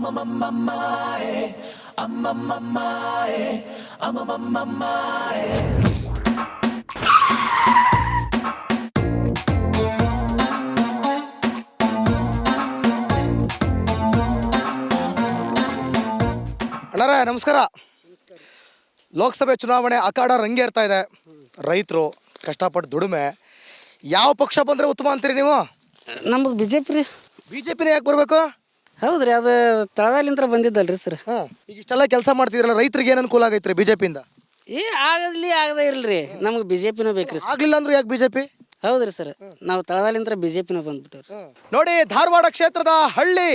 ಅಣ್ಣಾರ ನಮಸ್ಕಾರ. ಲೋಕಸಭೆ ಚುನಾವಣೆ ಅಖಾಡ ರಂಗೇರ್ತಾ ಇದೆ. ರೈತರು ಕಷ್ಟಪಟ್ಟು ದುಡಿಮೆ, ಯಾವ ಪಕ್ಷ ಬಂದರೆ ಉತ್ತಮ ಅಂತೀರಿ ನೀವು? ನಮ್ಮದು ಬಿಜೆಪಿ ರೀ. ಬಿಜೆಪಿನೇ ಯಾಕೆ ಬರಬೇಕು? ಹೌದ್ರಿ, ಅದು ತಳದಲ್ಲಿಂತ್ರ ಬಂದಿದ್ದಲ್ರಿ ಸರ್. ಈಗ ಇಷ್ಟೆಲ್ಲ ಕೆಲಸ ಮಾಡ್ತಿದ್ರಲ್ಲ, ರೈತರಿಗೆ ಏನು ಅನುಕೂಲ ಆಗೈತ್ರಿ ಬಿಜೆಪಿಯಿಂದ? ಆಗದೇ ಇರಲ್ರಿ, ನಮ್ಗೆ ಬಿಜೆಪಿನ ಬೇಕ್ರಿ. ಆಗ್ಲಿಲ್ಲ ಅಂದ್ರೆ ಯಾಕೆ ಬಿಜೆಪಿ? ಹೌದ್ರಿ ಸರ್, ನಾವು ತಳದಲ್ಲಿಂತ್ರ ಬಿಜೆಪಿನ ಬಂದ್ಬಿಟ್ಟವ್ರಿ. ನೋಡಿ, ಧಾರವಾಡ ಕ್ಷೇತ್ರದ ಹಳ್ಳಿ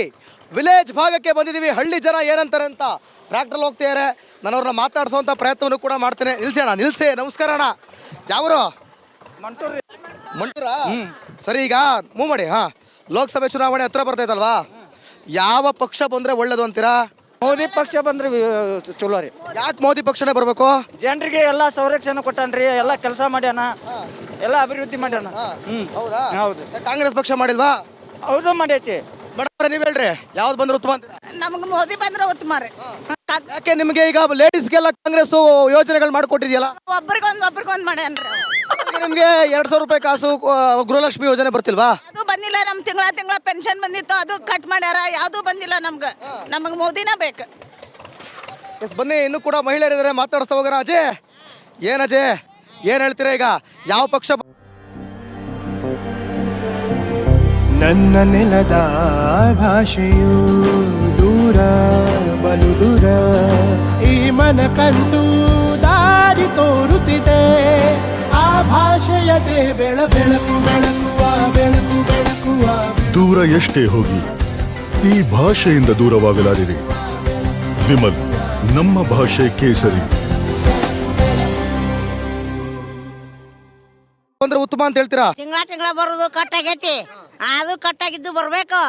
ವಿಲೇಜ್ ಭಾಗಕ್ಕೆ ಬಂದಿದ್ದೀವಿ. ಹಳ್ಳಿ ಜನ ಏನಂತಾರೆ ಅಂತ ಟ್ರ್ಯಾಕ್ಟರ್ ಹೋಗ್ತಿದ್ದಾರೆ. ನಾನು ಅವ್ರನ್ನ ಮಾತಾಡ್ಸೋಂಥ ಪ್ರಯತ್ನವನ್ನು ಕೂಡ ಮಾಡ್ತೇನೆ. ನಿಲ್ಸಿ. ನಮಸ್ಕಾರ ಅಣ್ಣ. ಯಾವರು? ಮಂಟೂರಾ? ಸರಿ, ಈಗ ಮೂವ್ ಮಾಡಿ. ಲೋಕಸಭೆ ಚುನಾವಣೆ ಹತ್ರ ಬರ್ತೈತಲ್ವಾ, ಯಾವ ಪಕ್ಷ ಬಂದ್ರೆ ಒಳ್ಳೇದು ಅಂತೀರಾ? ಮೋದಿ ಪಕ್ಷ ಬಂದ್ರೆ ಚಲೋ ರೀ. ಯಾಕೆ ಮೋದಿ ಪಕ್ಷನೇ ಬರಬೇಕು? ಜನರಿಗೆ ಎಲ್ಲ ಸಂರಕ್ಷಣೆ ಕೊಟ್ಟಾನ್ರಿ, ಎಲ್ಲ ಕೆಲಸ ಮಾಡ್ಯಾನ, ಎಲ್ಲ ಅಭಿವೃದ್ಧಿ ಮಾಡ್ಯಾನ. ಹೌದಾ? ಹೌದು. ಕಾಂಗ್ರೆಸ್ ಪಕ್ಷ ಮಾಡಿಲ್ವಾ? ಹೌದು, ಮಾಡೈತಿ. ಮೇಡಮ್ ನೀವ್ ಹೇಳ್ರಿ, ಯಾವ್ದು ಬಂದ್ರೆ ಉತ್ತಮ ಅಂತೀರಾ? ನಮ್ಗೆ ಮೋದಿ ಬಂದ್ರೆ ಉತ್ತಮ ರೀ. ಯಾಕೆ ನಿಮ್ಗೆ ಈಗ ಲೇಡೀಸ್ಗೆಲ್ಲ ಕಾಂಗ್ರೆಸ್ ಯೋಜನೆಗಳು ಮಾಡ್ಕೊಟ್ಟಿದ್ಯಲ್ಲ? ಒಬ್ರಿಗೊಂದು ಮಾಡ್ಯಾನ್ರಿ. ನಿಮ್ಗೆ 2,000 ರೂಪಾಯಿ ಕಾಸು ಗೃಹಲಕ್ಷ್ಮಿ ಯೋಜನೆ ಬರ್ತಿಲ್ವಾ? ಅದು ಬಂದಿಲ್ಲ. ನಮ್ ತಿಂಗಳ ಪೆನ್ಷನ್ ಬಂದಿತ್ತು, ಅದು ಕಟ್ ಮಾಡ್ಯಾರ. ಯಾವ್ದು ಬಂದಿಲ್ಲ ನಮಗೆ ಮೋದಿನ ಬೇಕು. ಬನ್ನಿ, ಇನ್ನೂ ಕೂಡ ಮಹಿಳೆಯರಿದ್ದಾರೆ, ಮಾತಾಡಿಸ್ತಾ ಹೋಗೋಣ. ಅಜಯ್, ಏನ್ ಹೇಳ್ತೀರಾ ಈಗ? ಯಾವ ಪಕ್ಷ? ನನ್ನ ನೆಲದ ಭಾಷೆಯು ದೂರ ಬಲು ದೂರ, ಈ ಮನಕಂತೂ ದಾರಿ ತೋರುತ್ತಿದೆ. ಆ ಭಾಷೆಯದೇ ಬೆಳಕುವ ದೂರ ಎಷ್ಟೇ ಹೋಗಿ ಈ ಭಾಷೆಯಿಂದ ದೂರವಾಗಲಾರಿರಿ. ವಿಮಲ್, ನಮ್ಮ ಭಾಷೆ ಕೇಸರಿ. ಅಂದ್ರೆ ಉತ್ತಮ ಅಂತ ಹೇಳ್ತೀರಾ? ತಿಂಗಳ ಬರೋದು ಕಟ್ಟಾಗೈತಿ, ಅದು ಕಟ್ಟಾಗಿದ್ದು ಬರ್ಬೇಕು,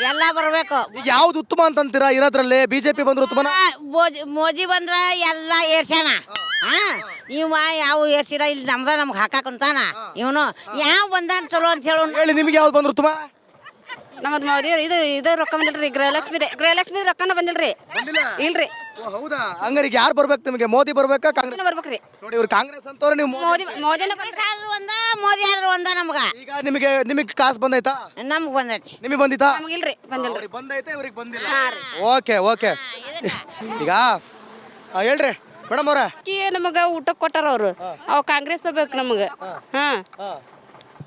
ಎಲ್ಲ ಬರ್ಬೇಕು. ಯಾವ್ದು ಉತ್ತಮ ಅಂತಂತೀರಾ ಇರೋದ್ರಲ್ಲಿ? ಬಿಜೆಪಿ ಬಂದ್ರೆ ಉತ್ತಮನ? ಮೋದಿ ಬಂದ್ರ ಎಲ್ಲ ಏರ್ಸ್ಯಾನ. ಇವ ಯಾವ ಏರ್ಸಿರ ಇಲ್ಲಿ ನಮ್ಗೆ ಹಾಕಾಕಂತಾನ. ಇವನು ಯಾವ ಬಂದಾನ ಚಲೋ ಅಂತ ಹೇಳಿ, ನಿಮ್ಗೆ ಯಾವ್ದು ಬಂದ್ರೆ ಉತ್ತಮ? ನಮ್ಮದು ಮೋದಿ ಇದು ರೊಕ್ಕ ಬಂದಿಲ್ರಿ. ಗೃಹಲಕ್ಷ್ಮಿ ರೊಕ್ಕನ ಬಂದಿಲ್ರಿ. ಇಲ್ರಿ. ಹೌದಾ? ಹಂಗಾರಿಗೆ ಯಾರು ಬರ್ಬೇಕು ನಿಮಗೆ? ಮೋದಿ ಬರ್ಬೇಕಾ ಕಾಂಗ್ರೆಸ್ ಬರ್ಬೇಕ್ರಿ? ನೋಡಿ, ಇವ್ರು ಕಾಂಗ್ರೆಸ್ ಅಂತವ್ರೆ, ನೀವು ಮೋದಿನ ಮೋದಿ ಆದ್ರೂ ಒಂದ ನಮ್ಗ. ಈಗ ನಿಮಗೆ ಕಾಸು ಬಂದೈತಾ? ನಮ್ಗೆ ಬಂದೈತಿ. ನಿಮಗೆ ಬಂದಿತ್ತಾ? ಇಲ್ರಿ, ಬಂದಿಲ್ರಿ. ಬಂದೈತೆ, ಇವ್ರಿಗೆ ಬಂದಿಲ್ಲ. ಓಕೆ. ಈಗ ಹೇಳ್ರಿ ಮೇಡಮ್ ಅವ್ರೆ. ನಮಗ ಊಟ ಕೊಟ್ಟಾರ ಅವ್ರು. ಅವ್ ಕಾಂಗ್ರೆಸ್ ಬೇಕು ನಮಗ.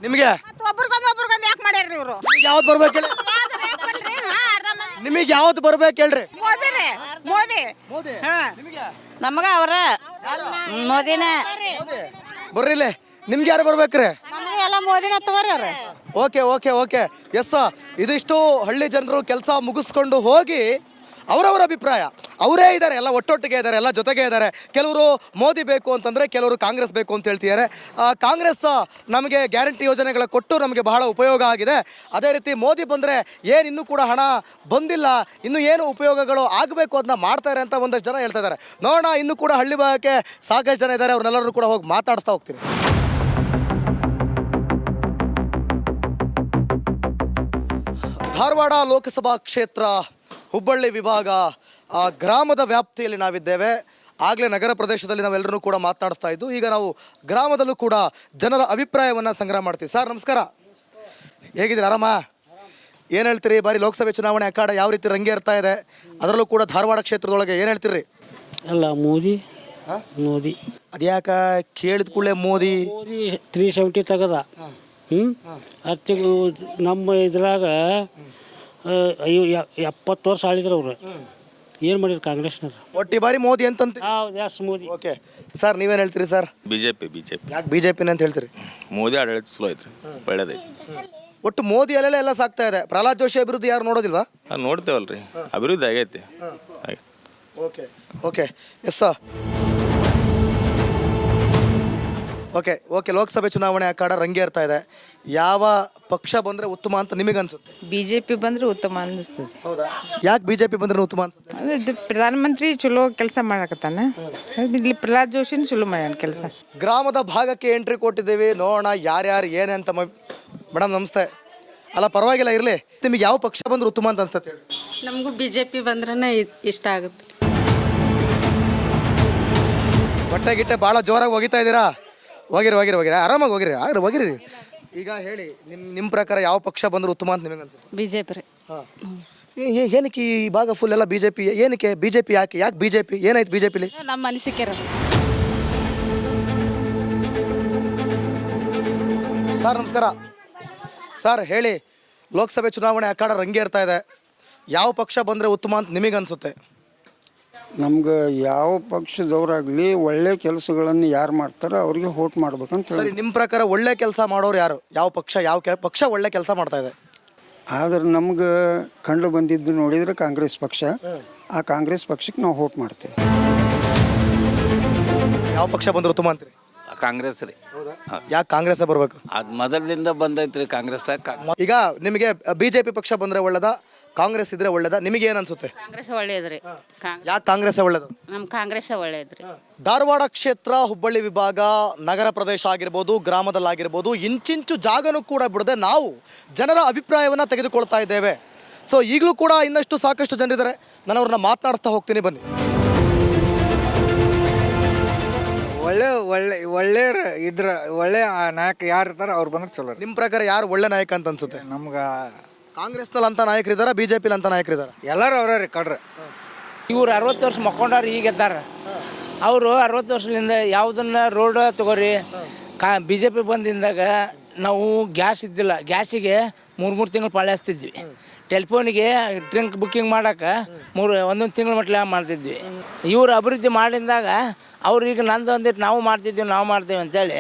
ನಿಮಗೆ ಒಬ್ರಿಗೊಂದು ಯಾಕೆ ಮಾಡ್ಯಾರ್ರಿ ಇವ್ರು? ಯಾವ್ದು ಬರ್ಬೇಕು ಹೇಳಿ? ನಿಮಗೆ ಯಾವ್ದು ಬರ್ಬೇಕು ಹೇಳ್ರಿ? ಮೋದಿ ನಮಗ ಅವರ ಮೋದಿನ ಬರ್ರಿಲೆ. ನಿಮ್ಗೆ ಯಾರು ಬರ್ಬೇಕ್ರಿ? ಎಲ್ಲ ಮೋದಿನ ತಗೋರಿ ಅವ್ರ. ಓಕೆ. ಎಸ್, ಇದಿಷ್ಟು ಹಳ್ಳಿ ಜನರು ಕೆಲಸ ಮುಗಿಸ್ಕೊಂಡು ಹೋಗಿ ಅವರವರ ಅಭಿಪ್ರಾಯ. ಅವರೇ ಇದ್ದಾರೆ, ಎಲ್ಲ ಒಟ್ಟೊಟ್ಟಿಗೆ ಇದ್ದಾರೆ, ಎಲ್ಲ ಜೊತೆಗೆ ಇದ್ದಾರೆ. ಕೆಲವರು ಮೋದಿ ಬೇಕು ಅಂತಂದರೆ, ಕೆಲವರು ಕಾಂಗ್ರೆಸ್ ಬೇಕು ಅಂತ ಹೇಳ್ತಿದ್ದಾರೆ. ಕಾಂಗ್ರೆಸ್ ನಮಗೆ ಗ್ಯಾರಂಟಿ ಯೋಜನೆಗಳ ಕೊಟ್ಟು ನಮಗೆ ಬಹಳ ಉಪಯೋಗ ಆಗಿದೆ. ಅದೇ ರೀತಿ ಮೋದಿ ಬಂದರೆ ಇನ್ನೂ ಕೂಡ ಹಣ ಬಂದಿಲ್ಲ, ಇನ್ನೂ ಏನು ಉಪಯೋಗಗಳು ಆಗಬೇಕು ಅದನ್ನ ಮಾಡ್ತಾರೆ ಅಂತ ಒಂದಷ್ಟು ಜನ ಹೇಳ್ತಾ ಇದ್ದಾರೆ. ನೋಡೋಣ, ಇನ್ನೂ ಕೂಡ ಹಳ್ಳಿ ಭಾಗಕ್ಕೆ ಸಾಕಷ್ಟು ಜನ ಇದ್ದಾರೆ, ಅವ್ರನ್ನೆಲ್ಲರೂ ಕೂಡ ಹೋಗಿ ಮಾತಾಡ್ತಾ ಹೋಗ್ತೀನಿ. ಧಾರವಾಡ ಲೋಕಸಭಾ ಕ್ಷೇತ್ರ ಹುಬ್ಬಳ್ಳಿ ವಿಭಾಗ ಗ್ರಾಮದ ವ್ಯಾಪ್ತಿಯಲ್ಲಿ ನಾವಿದ್ದೇವೆ. ಆಗಲೇ ನಗರ ಪ್ರದೇಶದಲ್ಲಿ ನಾವೆಲ್ಲರೂ ಕೂಡ ಮಾತನಾಡ್ತಾ ಇದ್ದು, ಈಗ ನಾವು ಗ್ರಾಮದಲ್ಲೂ ಕೂಡ ಜನರ ಅಭಿಪ್ರಾಯವನ್ನು ಸಂಗ್ರಹ ಮಾಡ್ತೀವಿ. ಸರ್ ನಮಸ್ಕಾರ, ಹೇಗಿದ್ದೀರಿ? ಆರಾಮ? ಏನು ಹೇಳ್ತೀರಿ? ಬಾರಿ ಲೋಕಸಭೆ ಚುನಾವಣೆ ಅಖಾಡ ಯಾವ ರೀತಿ ರಂಗೇರ್ತಾ ಇದೆ, ಅದರಲ್ಲೂ ಕೂಡ ಧಾರವಾಡ ಕ್ಷೇತ್ರದೊಳಗೆ ಏನು ಹೇಳ್ತೀರಿ? ಅಲ್ಲ, ಮೋದಿ ಅದ್ಯಾಕ ಕೇಳಿದ ಕೂಡಲೇ ಮೋದಿ 370 ತೆಗದ. ನಮ್ಮ ಇದ್ರಾಗ 70 ವರ್ಷ ಆಳಿದ್ರು ಅವ್ರು. ಏನು ಮಾಡಿದ್ರು ಕಾಂಗ್ರೆಸ್ನವ್ರು? ಒಟ್ಟಿ ಬಾರಿ ಮೋದಿ ಅಂತಂತ. ಎಸ್, ಮೋದಿ. ಓಕೆ ಸರ್, ನೀವೇನು ಹೇಳ್ತೀರಿ ಸರ್? ಬಿಜೆಪಿ. ಯಾಕೆ ಬಿಜೆಪಿನ ಅಂತ ಹೇಳ್ತೀರಿ? ಮೋದಿ ಆಡಳಿತ ಸ್ಲೋ ಐತ್ರಿ, ಒಳ್ಳೇದೈತಿ. ಒಟ್ಟು ಮೋದಿ ಅಲ್ಲೆಲ್ಲ ಎಲ್ಲ ಸಾಕ್ತಾ ಇದೆ. ಪ್ರಹ್ಲಾದ್ ಜೋಶಿ ಅಭಿವೃದ್ಧಿ ಯಾರು ನೋಡೋದಿಲ್ವಾ? ನೋಡ್ತೇವಲ್ರಿ, ಅಭಿವೃದ್ಧಿ ಆಗೈತಿ. Okay yes sir. ಓಕೆ ಲೋಕಸಭೆ ಚುನಾವಣೆ ಅಖಾಡ ರಂಗೇರ್ತಾ ಇದೆ. ಯಾವ ಪಕ್ಷ ಬಂದ್ರೆ ಉತ್ತಮ ಅಂತ ನಿಮಗೆ ಅನ್ಸುತ್ತೆ? ಬಿಜೆಪಿ ಬಂದ್ರೆ ಉತ್ತಮ ಅನಿಸ್ತದೆ. ಹೌದಾ? ಯಾಕೆ ಬಿಜೆಪಿ ಬಂದ್ರೆ ಉತ್ತಮ ಅನ್ಸುತ್ತೆ? ಅದೇ ಪ್ರಧಾನಮಂತ್ರಿ ಚಲೋ ಕೆಲಸ ಮಾಡಕತ್ತಾನ. ಇಲ್ಲಿ ಪ್ರಹ್ಲಾದ್ ಜೋಶಿನ ಚಲೋ ಮಾಡ್ಯಾನ ಕೆಲಸ. ಗ್ರಾಮದ ಭಾಗಕ್ಕೆ ಎಂಟ್ರಿ ಕೊಟ್ಟಿದ್ದೇವೆ, ನೋಡೋಣ ಯಾರ್ಯಾರು ಏನೇ ಅಂತ. ಮೇಡಮ್ ನಮಸ್ತೆ. ಅಲ್ಲ ಪರವಾಗಿಲ್ಲ ಇರಲಿ. ನಿಮಗೆ ಯಾವ ಪಕ್ಷ ಬಂದ್ರೆ ಉತ್ತಮ ಅಂತ ಅನ್ಸುತ್ತೆ ಹೇಳಿ? ನಮಗೂ BJP ಬಂದ್ರೆ ಇಷ್ಟ ಆಗುತ್ತೆ. ಬಟ್ಟೆ ಗಿಟ್ಟೆ ಭಾಳ ಜೋರಾಗಿ ಒಗಿತಾ ಇದ್ದೀರಾ? ಹೋಗಿರಿ ಆರಾಮಾಗಿ ಹೋಗಿರಿ. ಈಗ ಹೇಳಿ, ನಿಮ್ಮ ಪ್ರಕಾರ ಯಾವ ಪಕ್ಷ ಬಂದ್ರೆ ಉತ್ತಮ ಅಂತ ನಿಮಗೆ ಅನ್ಸುತ್ತೆ? BJP ರೀ. ಏನಕ್ಕೆ ಈ ಭಾಗ ಫುಲ್ ಎಲ್ಲ BJP? ಏನಕ್ಕೆ BJP? ಯಾಕೆ BJP? ಏನಾಯ್ತು BJPಲಿ? ನಮ್ಮ ಅನಿಸಿಕೆ ರೀ. ಸರ್ ನಮಸ್ಕಾರ. ಸರ್ ಹೇಳಿ, ಲೋಕಸಭೆ ಚುನಾವಣೆ ಅಖಾಡ ರಂಗೇರ್ತಾ ಇದೆ. ಯಾವ ಪಕ್ಷ ಬಂದರೆ ಉತ್ತಮ ಅಂತ ನಿಮಗನ್ಸುತ್ತೆ? ನಮ್ಗೆ ಯಾವ ಪಕ್ಷದವರಾಗಲಿ ಒಳ್ಳೆ ಕೆಲಸಗಳನ್ನು ಯಾರು ಮಾಡ್ತಾರೋ ಅವ್ರಿಗೆ ವೋಟ್ ಮಾಡ್ಬೇಕಂತ ಸರಿ, ನಿಮ್ಮ ಪ್ರಕಾರ ಒಳ್ಳೆ ಕೆಲಸ ಮಾಡೋರು ಯಾರು? ಯಾವ ಪಕ್ಷ ಒಳ್ಳೆ ಕೆಲಸ ಮಾಡ್ತಾ ಇದೆ? ಆದ್ರೆ ನಮ್ಗೆ ಕಂಡು ಬಂದಿದ್ದು ನೋಡಿದರೆ ಕಾಂಗ್ರೆಸ್ ಪಕ್ಷ. ಆ ಕಾಂಗ್ರೆಸ್ ಪಕ್ಷಕ್ಕೆ ನಾವು ವೋಟ್ ಮಾಡ್ತೇವೆ. ಯಾವ ಪಕ್ಷ ಬಂದ್ರೆ ಉತ್ತಮ ಅಂತೀರಿ? ಕಾಂಗ್ರೆಸ್ ರೀ. ಯಾಕೆ ಕಾಂಗ್ರೆಸ್ ಬರಬೇಕು? ಅದು ಮೊದಲಿಂದ ಬಂದೈತ್ರಿ ಕಾಂಗ್ರೆಸ್. ಈಗ ನಿಮಗೆ BJP ಪಕ್ಷ ಬಂದರೆ ಒಳ್ಳೇದಾ, ಕಾಂಗ್ರೆಸ್ ಇದ್ರೆ ಒಳ್ಳೇದಾ? ನಿಮಗೆ ಏನು ಅನ್ಸುತ್ತೆ? ಕಾಂಗ್ರೆಸ್ ಒಳ್ಳೇದ್ರಿ. ಯಾಕೆ ಕಾಂಗ್ರೆಸ್ ಒಳ್ಳೇದು? ನಮ್ಮ ಕಾಂಗ್ರೆಸ್ ಒಳ್ಳೇದ್ರಿ. ಧಾರವಾಡ ಕ್ಷೇತ್ರ, ಹುಬ್ಬಳ್ಳಿ ವಿಭಾಗ, ನಗರ ಪ್ರದೇಶ ಆಗಿರ್ಬೋದು, ಗ್ರಾಮದಲ್ಲಾಗಿರ್ಬೋದು, ಇಂಚಿಂಚು ಜಾಗನೂ ಕೂಡ ಬಿಡದೆ ನಾವು ಜನರ ಅಭಿಪ್ರಾಯವನ್ನು ತೆಗೆದುಕೊಳ್ತಾ ಇದ್ದೇವೆ. ಸೊ ಈಗಲೂ ಕೂಡ ಇನ್ನಷ್ಟು ಸಾಕಷ್ಟು ಜನರಿದ್ದಾರೆ. ನಾನು ಅವ್ರನ್ನ ಮಾತನಾಡ್ತಾ ಹೋಗ್ತೀನಿ, ಬನ್ನಿ. ಒಳ್ಳೆ ಇದ್ರ ಒಳ್ಳೆ ನಾಯಕ ಯಾರು ಇರ್ತಾರ ಅವ್ರು ಬಂದ್ರೆ ಚಲೋ. ನಿಮ್ಮ ಪ್ರಕಾರ ಯಾರು ಒಳ್ಳೆ ನಾಯಕ ಅಂತ ಅನ್ಸುತ್ತೆ? ನಮ್ಗೆ ಕಾಂಗ್ರೆಸ್ನಲ್ಲಿ ಅಂತ ನಾಯಕರಿದ್ದಾರಾ, BJPಲಿ ಅಂತ ನಾಯಕರಿದ್ದಾರಾ? ಎಲ್ಲರೂ ಅವ್ರ ರೀ ಕಡ್ರಿ. ಇವ್ರು 60 ವರ್ಷ ಮಕ್ಕೊಂಡವ್ರು ಈಗ ಎದ್ದಾರ. ಅವರು 60 ವರ್ಷದಿಂದ ಯಾವುದನ್ನ ರೋಡ್ ತಗೋರಿ BJP ಬಂದಿಂದಾಗ ನಾವು ಗ್ಯಾಸ್ ಇದ್ದಿಲ್ಲ. ಗ್ಯಾಸಿಗೆ 3 ತಿಂಗಳು ಪಾಳೆ ಹಚ್ತಿದ್ವಿ. ಟೆಲಿಫೋನಿಗೆ ಡ್ರಿಂಕ್ ಬುಕ್ಕಿಂಗ್ ಮಾಡೋಕೆ ಒಂದೊಂದು ತಿಂಗಳು ಮಟ್ಲೆ ಮಾಡ್ತಿದ್ವಿ. ಇವರು ಅಭಿವೃದ್ಧಿ ಮಾಡಿದಾಗ ಅವ್ರು ಈಗ ನಂದು ಅಂದಿಟ್ಟು ನಾವು ಮಾಡ್ತೀವಿ ಅಂತೇಳಿ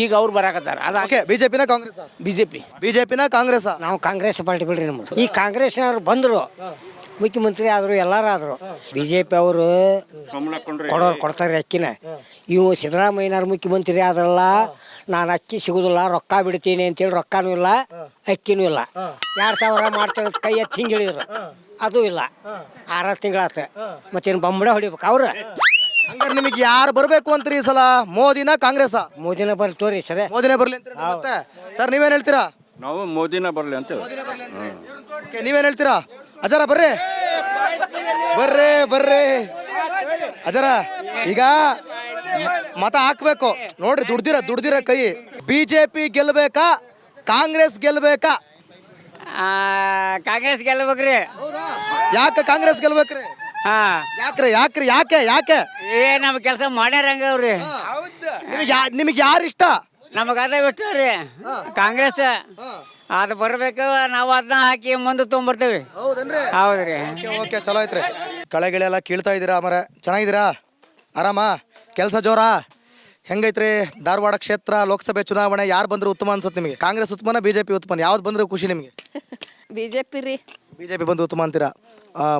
ಈಗ ಅವ್ರು ಬರಾಕತ್ತಾರ. ಓಕೆ, BJPನ ಕಾಂಗ್ರೆಸ್? BJPನ ಕಾಂಗ್ರೆಸ್? ನಾವು ಕಾಂಗ್ರೆಸ್ ಪಾರ್ಟಿ ಬಿಡ್ರಿ. ನಮ್ಮದು ಈ ಕಾಂಗ್ರೆಸ್ನವ್ರು ಬಂದರು, ಮುಖ್ಯಮಂತ್ರಿ ಆದರು, ಎಲ್ಲರಾದರು. BJP ಅವರು ಕೊಡ್ತಾರೆ ಅಕ್ಕಿನ. ಇವು ಸಿದ್ದರಾಮಯ್ಯನವ್ರು ಮುಖ್ಯಮಂತ್ರಿ ಆದ್ರಲ್ಲ, ನಾನು ಅಕ್ಕಿ ಸಿಗೋದಿಲ್ಲ, ರೊಕ್ಕ ಬಿಡ್ತೀನಿ ಅಂತೇಳಿ ರೊಕ್ಕನೂ ಇಲ್ಲ, ಅಕ್ಕಿನೂ ಇಲ್ಲ. 2000 ಮಾಡ್ತಾರೆ ಕೈ ಎತ್ತಿ ಹಿಂಗೆ ಹೇಳಿದ್ರು, ಅದು ಇಲ್ಲ. 6 ತಿಂಗಳಾತ. ಮತ್ತೇನು ಬಂಬಡ ಹೊಡಿಬೇಕು ಅವ್ರು? ಹಂಗಾರೆ ನಿಮಗೆ ಯಾರು ಬರಬೇಕು ಅಂತೀರಿ ಈ ಸಲ? ಮೋದಿನ ಕಾಂಗ್ರೆಸ್? ಮೋದಿನ ಬರ್ಲಿ ತೋರಿ ಸರ್. ಮೋದಿನೇ ಬರಲಿ ಅಂತ ಸರ್, ನೀವೇನು ಹೇಳ್ತೀರಾ? ನಾವು ಮೋದಿನ ಬರಲಿ ಅಂತ. ನೀವೇನು ಹೇಳ್ತೀರಾ? ಅಜರ ಬರ್ರಿ ಅಜರ. ಈಗ ಮತ ಹಾಕ್ಬೇಕು ನೋಡ್ರಿ, ದುಡ್ದಿರ ಕೈ. BJP ಗೆಲ್ಬೇಕಾ, ಕಾಂಗ್ರೆಸ್ ಗೆಲ್ಬೇಕಾ? ಕಾಂಗ್ರೆಸ್ ಗೆಲ್ಬೇಕ್ರಿ. ಯಾಕೆ ಕಾಂಗ್ರೆಸ್ ಗೆಲ್ಬೇಕ್ರಿ? ಯಾಕೆ ನಮ್ಮ ಕೆಲಸ ಮಾಡ್ಯಾರಂಗ ಅವ್ರಿ. ನಿಮಗೆ ಯಾರು ಇಷ್ಟ? ನಮಗೆ ಅದ ಬಿಟ್ಟು ರೀ ಕಾಂಗ್ರೆಸ್. ಅದು ಬರಬೇಕು, ನಾವು ಅದನ್ನ ಹಾಕಿ ಮುಂದೆ ತೊಗೊಂಬರ್ತೇವೆ. ಹೌದ್ರಿ. ಓಕೆ, ಚಲೋ ಐತ್ರಿ. ಕಳೆಗಳೆಲ್ಲ ಕೀಳ್ತಾ ಇದ್ದೀರಾ ಮರ? ಚೆನ್ನಾಗಿದ್ದೀರಾ? ಆರಾಮ? ಕೆಲಸ ಜೋರಾ? ಹೆಂಗೈತ್ರಿ ಧಾರವಾಡ ಕ್ಷೇತ್ರ ಲೋಕಸಭೆ ಚುನಾವಣೆ? ಯಾರು ಬಂದ್ರೆ ಉತ್ತಮ ಅನ್ಸುತ್ತೆ ನಿಮಗೆ? ಕಾಂಗ್ರೆಸ್ ಉತ್ತಮನ, BJP ಉತ್ತಮನ? ಯಾವ್ದು ಬಂದ್ರೆ ಖುಷಿ ನಿಮಗೆ? BJP ರೀ. BJP ಬಂದು ಉತ್ತಮ ಅಂತೀರಾ?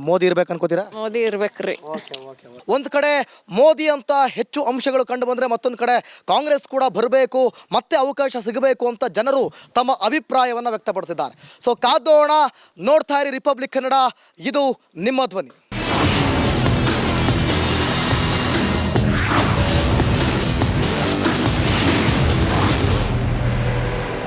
ಮೋದಿ ಇರ್ಬೇಕು ಅನ್ಕೋತೀರಾ? ಮೋದಿ ಇರ್ಬೇಕ್ರಿ. ಒಂದು ಕಡೆ ಮೋದಿ ಅಂತ ಹೆಚ್ಚು ಅಂಶಗಳು ಕಂಡು ಬಂದರೆ, ಮತ್ತೊಂದು ಕಡೆ ಕಾಂಗ್ರೆಸ್ ಕೂಡ ಬರಬೇಕು, ಮತ್ತೆ ಅವಕಾಶ ಸಿಗಬೇಕು ಅಂತ ಜನರು ತಮ್ಮ ಅಭಿಪ್ರಾಯವನ್ನು ವ್ಯಕ್ತಪಡಿಸಿದ್ದಾರೆ. ಸೊ ಕಾದೋಣ, ನೋಡ್ತಾ ಇರಿ ರಿಪಬ್ಲಿಕ್ ಕನ್ನಡ. ಇದು ನಿಮ್ಮ ಧ್ವನಿ.